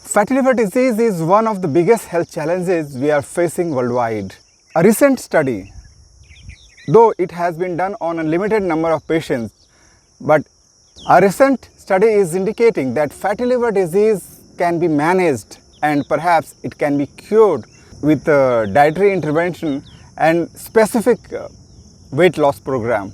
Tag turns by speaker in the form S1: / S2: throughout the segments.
S1: Fatty liver disease is one of the biggest health challenges we are facing worldwide. A recent study, though it has been done on a limited number of patients, but a recent study is indicating that fatty liver disease can be managed and perhaps it can be cured with dietary intervention and specific weight loss program.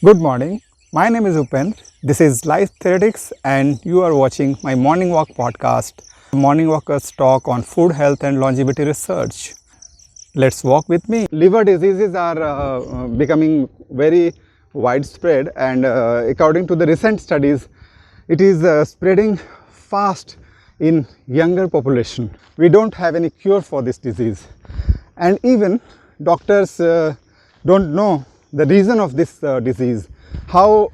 S1: Good morning, my name is Upendra. This is Life Theoretics and you are watching my Morning Walk podcast, Morning Walkers talk on food health and longevity research. Let's walk with me. Liver diseases are becoming very widespread, and according to the recent studies, it is spreading fast in younger population. We don't have any cure for this disease, and even doctors don't know the reason of this disease, how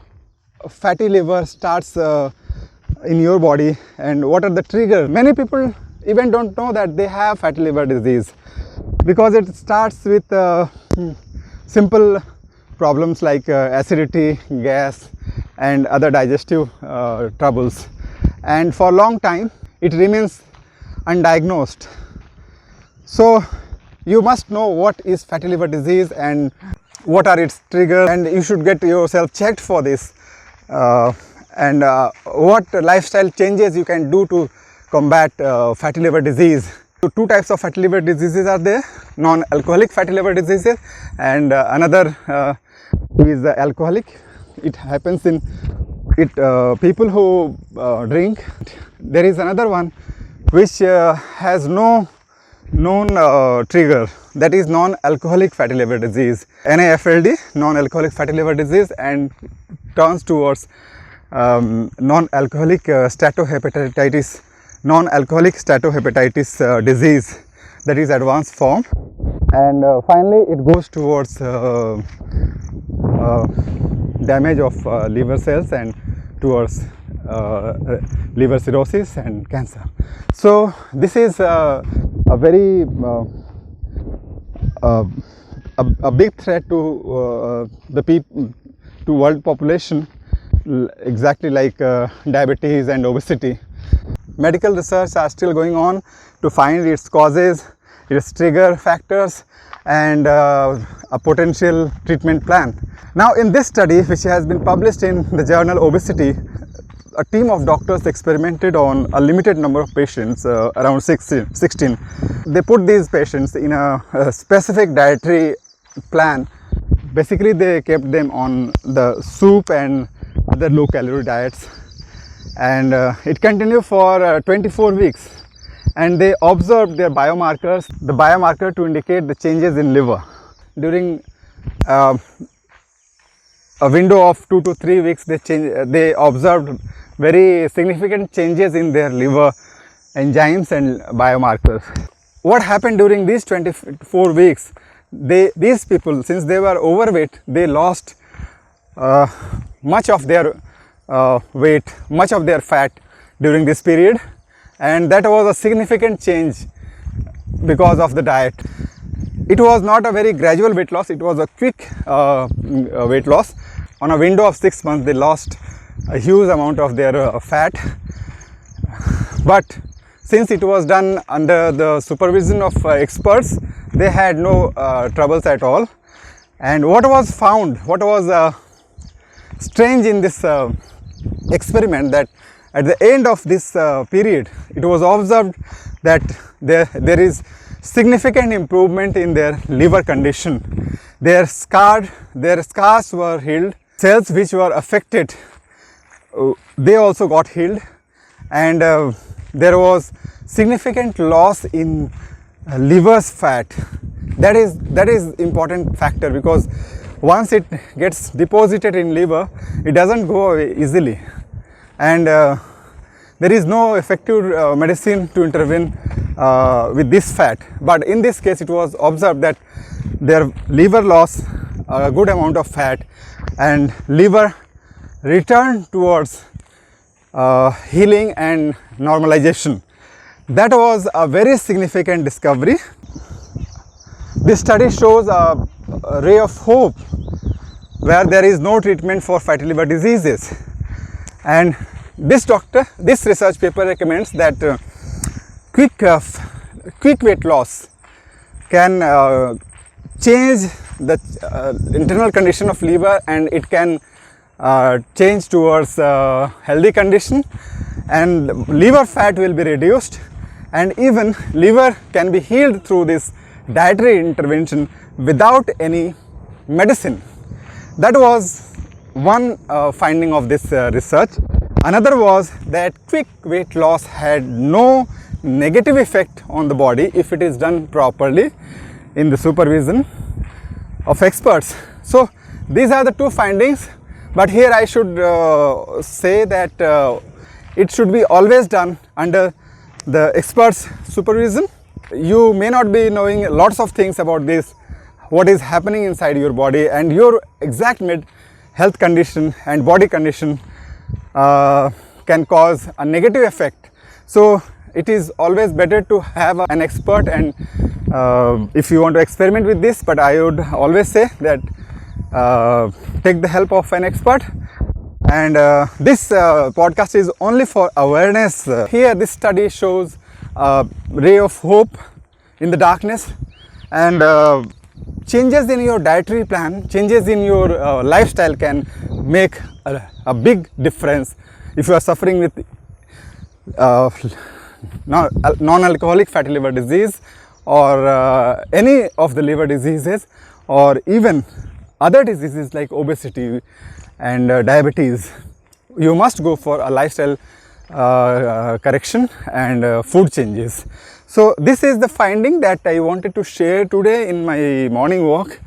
S1: fatty liver starts in your body and what are the triggers. Many people even don't know that they have fatty liver disease because it starts with simple problems like acidity, gas and other digestive troubles, and for a long time it remains undiagnosed. So you must know what is fatty liver disease and what are its triggers, and you should get yourself checked for this and what lifestyle changes you can do to combat fatty liver disease. So two types of fatty liver diseases are there: non-alcoholic fatty liver diseases and another is alcoholic. It happens in people who drink. There is another one which has no known trigger, that is non-alcoholic fatty liver disease, NAFLD, non-alcoholic fatty liver disease, and turns towards non-alcoholic steatohepatitis, non-alcoholic steatohepatitis disease, that is advanced form, and finally it goes towards damage of liver cells and towards liver cirrhosis and cancer. So this is a very a big threat to to world population, exactly like diabetes and obesity. Medical research are still going on to find its causes, its trigger factors, and a potential treatment plan. Now in this study, which has been published in the journal Obesity, a team of doctors experimented on a limited number of patients, around 16. They put these patients in a specific dietary plan. Basically they kept them on the soup and other low calorie diets, and it continued for 24 weeks, and they observed their biomarkers, the biomarker to indicate the changes in liver. During a window of 2 to 3 weeks, they observed very significant changes in their liver enzymes and biomarkers. What happened during these 24 weeks? These people, since they were overweight, they lost much of their weight, much of their fat during this period, and that was a significant change because of the diet. It was not a very gradual weight loss, it was a quick weight loss. On a window of 6 months, they lost a huge amount of their fat, but since it was done under the supervision of experts, they had no troubles at all. And what was found, what was strange in this experiment, that at the end of this period, it was observed that there is significant improvement in their liver condition. Their scars were healed, cells which were affected, they also got healed, and there was significant loss in liver's fat. That is important factor, because once it gets deposited in liver, it doesn't go away easily, and there is no effective medicine to intervene with this fat. But in this case, it was observed that their liver lost a good amount of fat and liver returned towards healing and normalization. That was a very significant discovery. This study shows a ray of hope where there is no treatment for fatty liver diseases. And this research paper recommends that quick weight loss can change the internal condition of liver, and it can change towards healthy condition, and liver fat will be reduced, and even liver can be healed through this dietary intervention without any medicine. That was one finding of this research. Another was that quick weight loss had no negative effect on the body if it is done properly in the supervision of experts. So these are the two findings, but here I should say that it should be always done under the experts' supervision. You may not be knowing lots of things about this, what is happening inside your body, and your exact health condition and body condition can cause a negative effect. So it is always better to have an expert, and if you want to experiment with this, but I would always say that take the help of an expert. And this podcast is only for awareness. Here this study shows a ray of hope in the darkness, and changes in your dietary plan, changes in your lifestyle can make a big difference. If you are suffering with non-alcoholic fatty liver disease, or any of the liver diseases, or even other diseases like obesity and diabetes, you must go for a lifestyle correction and food changes. So this is the finding that I wanted to share today in my morning walk.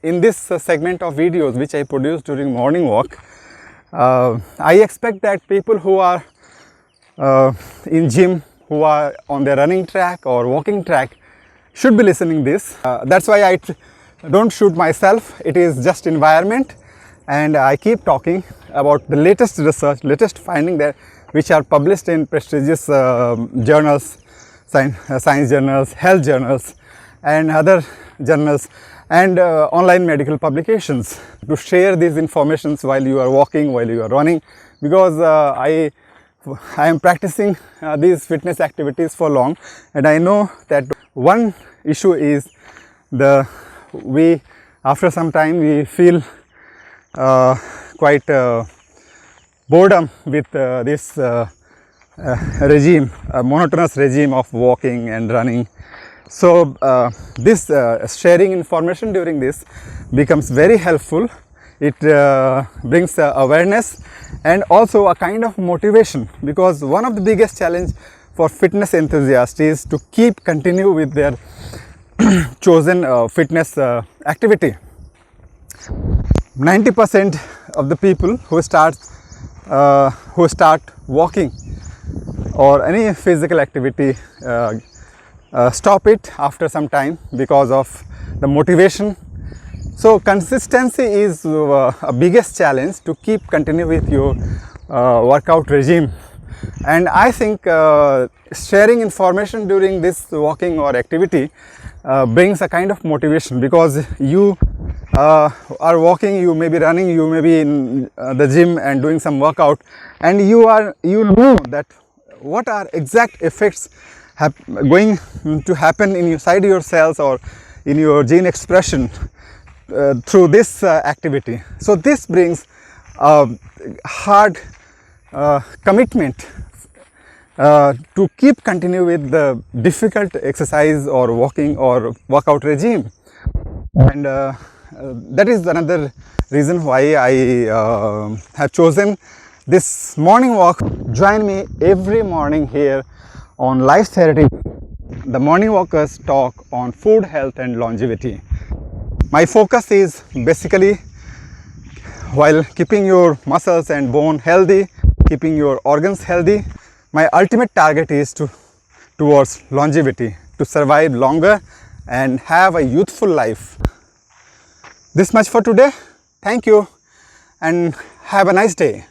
S1: In this segment of videos which I produce during morning walk, I expect that people who are in gym, who are on the running track or walking track, should be listening this. That's why I don't shoot myself. It is just environment, and I keep talking about the latest research, latest finding that which are published in prestigious journals, science journals, health journals, and other journals, and online medical publications, to share these informations while you are walking, while you are running, because I am practicing these fitness activities for long, and I know that one issue is after some time we feel quite boredom with this regime, a monotonous regime of walking and running. So this sharing information during this becomes very helpful. It brings awareness and also a kind of motivation, because one of the biggest challenge for fitness enthusiasts is to continue with their chosen fitness activity. 90% of the people who start walking or any physical activity stop it after some time because of the motivation. So consistency is a biggest challenge to continue with your workout regime. And I think sharing information during this walking or activity brings a kind of motivation, because you are walking, you may be running, you may be in the gym and doing some workout, and you know that what are exact effects going to happen inside your cells or in your gene expression through this activity. So this brings hard commitment to continue with the difficult exercise or walking or workout regime. And that is another reason why I have chosen this morning walk. Join me every morning here on Life Therapy, the morning walkers talk on food, health and longevity. My focus is basically while keeping your muscles and bone healthy, keeping your organs healthy. My ultimate target is towards longevity, to survive longer and have a youthful life. This much for today. Thank you and have a nice day.